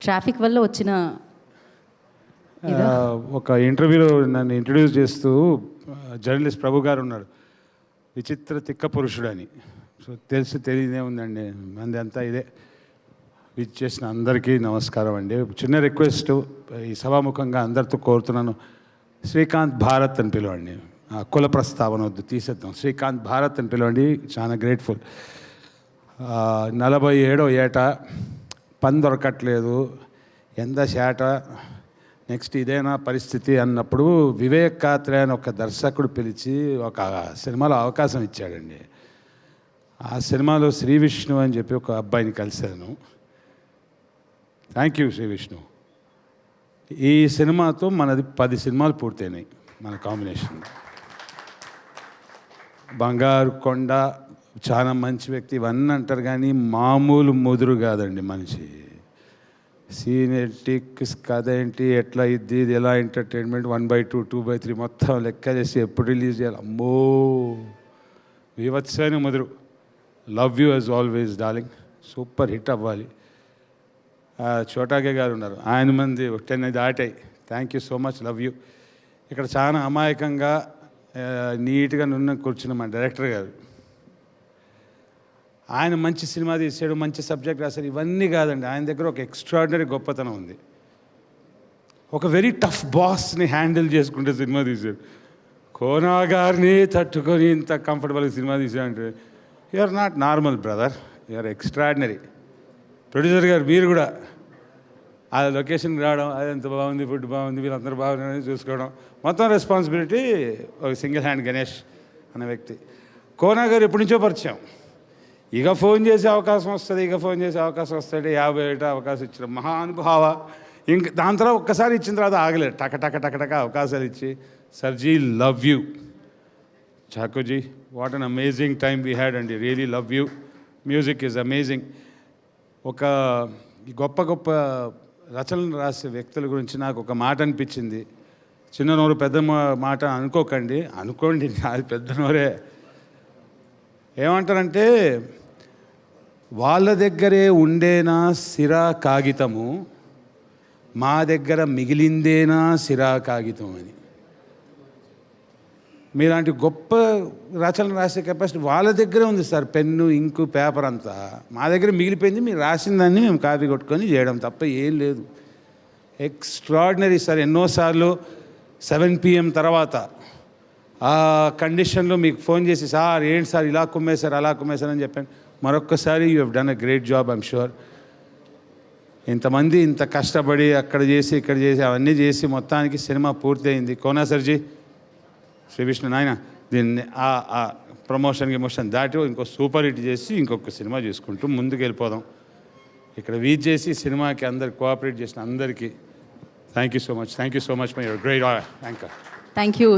Traffic వల్ల వచ్చిన ఒక ఇంటర్వ్యూలో నన్ను ఇంట్రడ్యూస్ చేస్తూ జర్నలిస్ట్ ప్రభు గారు ఉన్నారు, విచిత్ర తిక్క పురుషుడు అని. సో తెలియదే ఉందండి, మంది అంతా ఇదే. చేసిన అందరికీ నమస్కారం అండి. చిన్న రిక్వెస్ట్, ఈ సభాముఖంగా అందరితో కోరుతున్నాను, శ్రీకాంత్ భారత్ అని పిలవండి. కుల ప్రస్తావన వద్దు, తీసేద్దాం. శ్రీకాంత్ భారత్ అని పిలవండి. చాలా గ్రేట్ఫుల్. 47వ ఏట, పని దొరకట్లేదు, ఎంత శాట, నెక్స్ట్ ఇదేనా పరిస్థితి అన్నప్పుడు వివేక్ కాత్రే అని ఒక దర్శకుడు పిలిచి ఒక సినిమాలో అవకాశం ఇచ్చాడండి. ఆ సినిమాలో శ్రీ విష్ణు అని చెప్పి ఒక అబ్బాయిని కలిశాను. Thank you Shri Vishnu. ఈ సినిమాతో మనది 10 సినిమాలు పూర్తయినాయి మన కాంబినేషన్. బంగారు కొండ, చాలా మంచి వ్యక్తి, ఇవన్నీ అంటారు కానీ మామూలు ముదురు కాదండి మనిషి. సీనెటిక్ కథ ఏంటి, ఎట్లా ఇది ఎలా ఎంటర్టైన్మెంట్, 1/2, 2/3 మొత్తం లెక్క చేసి ఎప్పుడు రిలీజ్ చేయాలి. అమ్మో, వివత్సైన ముదురు. Love you as always darling. Super hit అవ్వాలి. చోటాగే గారు ఉన్నారు, ఆయన మంది 10 దాటాయి. Thank you so much, love you. ఇక్కడ చాలా అమాయకంగా నీట్గా నున్న కూర్చున్న మా డైరెక్టర్ గారు, ఆయన మంచి సినిమా తీసాడు, మంచి సబ్జెక్ట్ రాశాడు. ఇవన్నీ కాదండి, ఆయన దగ్గర ఒక ఎక్స్ట్రాడినరీ గొప్పతనం ఉంది. ఒక వెరీ టఫ్ బాస్ని హ్యాండిల్ చేసుకుంటే సినిమా తీశాడు. కోనా గారిని తట్టుకొని ఇంత కంఫర్టబుల్గా సినిమా తీసాడంటే you are not normal brother, you are extraordinary. Producer గారు మీరు కూడా ఆ లొకేషన్కి రావడం, అది ఎంత బాగుంది, ఫుడ్ బాగుంది, వీళ్ళందరూ బాగున్నారని చూసుకోవడం, మొత్తం రెస్పాన్సిబిలిటీ ఒక సింగిల్ హ్యాండ్ గణేష్ అనే వ్యక్తి. కోనా గారు ఎప్పటి నుంచో పరిచయం. ఇక ఫోన్ చేసే అవకాశం వస్తుంది, ఇక ఫోన్ చేసే అవకాశం వస్తుంది. 50 ఏట అవకాశం ఇచ్చిన మహానుభావ. ఇంక దాని తర్వాత ఒక్కసారి ఇచ్చిన తర్వాత ఆగలేదు, టక అవకాశాలు ఇచ్చి. సర్జీ, love you. చాకుజీ, what an amazing time we had అండి, really love you. Music is amazing. ఒక గొప్ప గొప్ప రచనలు రాసే వ్యక్తుల గురించి నాకు ఒక మాట అనిపించింది. చిన్న నోరు పెద్ద మాట అనుకోకండి, అనుకోండి, అది పెద్ద నోరే. ఏమంటారంటే, వాళ్ళ దగ్గరే ఉండేనా సిరా కాగితము, మా దగ్గర మిగిలిందేనా సిరా కాగితం అని. మీలాంటి గొప్ప రచనలు రాసే కెపాసిటీ వాళ్ళ దగ్గరే ఉంది సార్. పెన్ను, ఇంకు, పేపర్ అంతా మా దగ్గర మిగిలిపోయింది. మీరు రాసిందాన్ని మేము కాపీ కొట్టుకొని చేయడం తప్ప ఏం లేదు. Extraordinary sir. ఎన్నోసార్లు 7 PM తర్వాత ఆ కండిషన్లో మీకు ఫోన్ చేసి, సార్ ఏంటి సార్ ఇలా కుమ్మేశారు, అలా కుమ్మేశారు అని చెప్పాను. మరొక్కసారి you have done a great job, I'm sure. ఇంతమంది ఇంత కష్టపడి అక్కడ చేసి ఇక్కడ చేసి అవన్నీ చేసి మొత్తానికి సినిమా పూర్తి అయింది. కోనా సర్జీ, శ్రీ విష్ణు నాయన, దీన్ని ఆ ప్రమోషన్ దాటి ఇంకో సూపర్ హిట్ చేసి ఇంకొక సినిమా చేసుకుంటూ ముందుకు వెళ్ళిపోదాం. ఇక్కడ వీచ్ చేసి సినిమాకి అందరికి కోఆపరేట్ చేసిన అందరికీ thank you so much. Thank you so much my great anchor. Thank you.